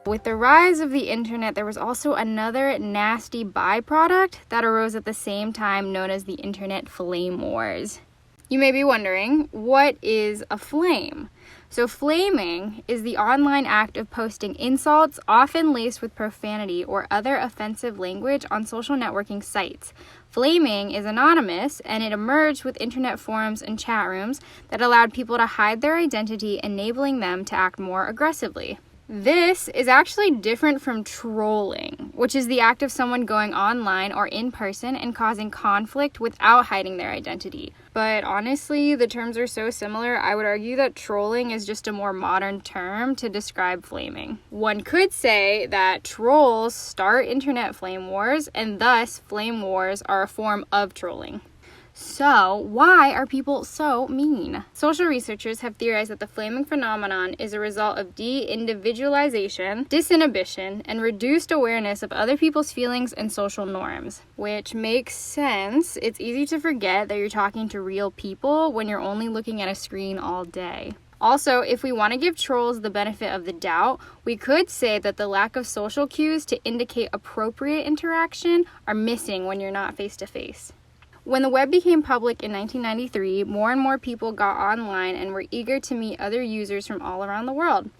With the rise of the internet, there was also another nasty byproduct that arose at the same time, known as the internet flame wars. You may be wondering, what is a flame? So flaming is the online act of posting insults, often laced with profanity or other offensive language, on social networking sites. Flaming is anonymous, and it emerged with internet forums and chat rooms that allowed people to hide their identity, enabling them to act more aggressively. This is actually different from trolling, which is the act of someone going online or in person and causing conflict without hiding their identity. But honestly, the terms are so similar, I would argue that trolling is just a more modern term to describe flaming. One could say that trolls start internet flame wars, and thus flame wars are a form of trolling. So, why are people so mean? Social researchers have theorized that the flaming phenomenon is a result of de-individualization, disinhibition, and reduced awareness of other people's feelings and social norms. Which makes sense. It's easy to forget that you're talking to real people when you're only looking at a screen all day. Also, if we want to give trolls the benefit of the doubt, we could say that the lack of social cues to indicate appropriate interaction are missing when you're not face-to-face. When the web became public in 1993, more and more people got online and were eager to meet other users from all around the world.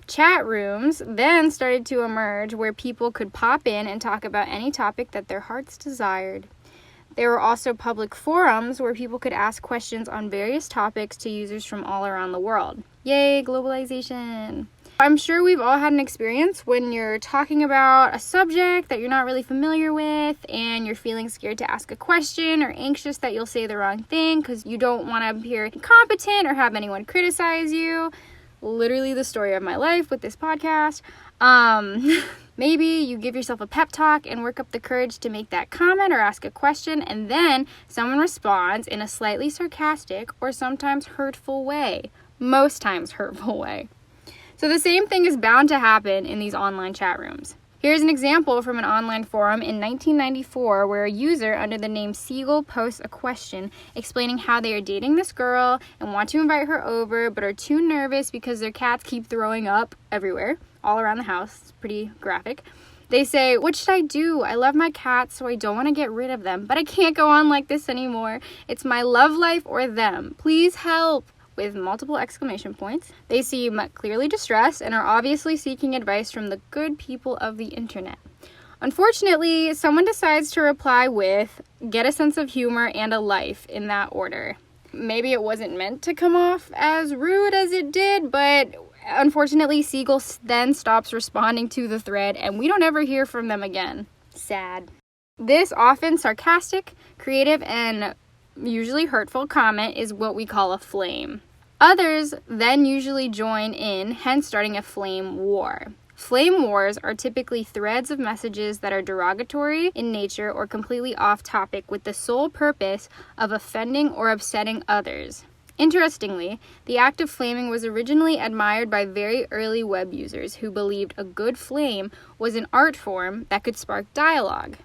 Chat rooms then started to emerge where people could pop in and talk about any topic that their hearts desired. There were also public forums where people could ask questions on various topics to users from all around the world. Yay, globalization! I'm sure we've all had an experience when you're talking about a subject that you're not really familiar with and you're feeling scared to ask a question or anxious that you'll say the wrong thing because you don't want to appear incompetent or have anyone criticize you. Literally the story of my life with this podcast. Maybe you give yourself a pep talk and work up the courage to make that comment or ask a question, and then someone responds in a slightly sarcastic or sometimes hurtful way. Most times hurtful way. So the same thing is bound to happen in these online chat rooms. Here's an example from an online forum in 1994 where a user under the name Siegel posts a question explaining how they are dating this girl and want to invite her over but are too nervous because their cats keep throwing up everywhere, all around the house. It's pretty graphic. They say, "What should I do? I love my cats, so I don't want to get rid of them, but I can't go on like this anymore. It's my love life or them. Please help," with multiple exclamation points. They seem clearly distressed and are obviously seeking advice from the good people of the internet. Unfortunately, someone decides to reply with, "Get a sense of humor and a life," in that order. Maybe it wasn't meant to come off as rude as it did, but unfortunately, Siegel then stops responding to the thread and we don't ever hear from them again. Sad. This often sarcastic, creative, and usually hurtful comment is what we call a flame. Others then usually join in, hence starting a flame war. Flame wars are typically threads of messages that are derogatory in nature or completely off topic with the sole purpose of offending or upsetting others. Interestingly, the act of flaming was originally admired by very early web users who believed a good flame was an art form that could spark dialogue.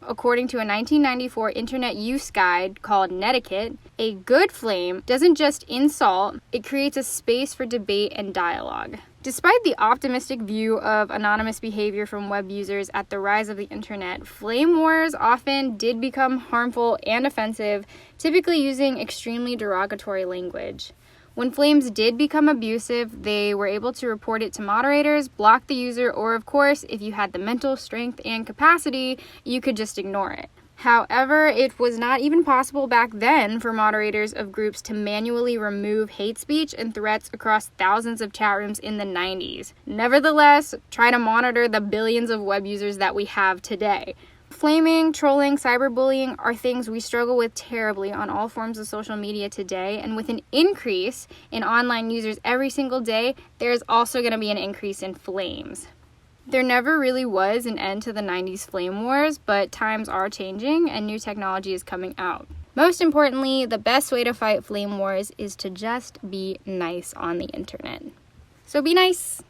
According to a 1994 internet use guide called Netiquette, a good flame doesn't just insult, it creates a space for debate and dialogue. Despite the optimistic view of anonymous behavior from web users at the rise of the internet, flame wars often did become harmful and offensive, typically using extremely derogatory language. When flames did become abusive, they were able to report it to moderators, block the user, or of course, if you had the mental strength and capacity, you could just ignore it. However, it was not even possible back then for moderators of groups to manually remove hate speech and threats across thousands of chat rooms in the 90s. Nevertheless, try to monitor the billions of web users that we have today. Flaming, trolling, cyberbullying are things we struggle with terribly on all forms of social media today, and with an increase in online users every single day, there is also going to be an increase in flames. There never really was an end to the 90s flame wars, but times are changing and new technology is coming out. Most importantly, the best way to fight flame wars is to just be nice on the internet. So be nice!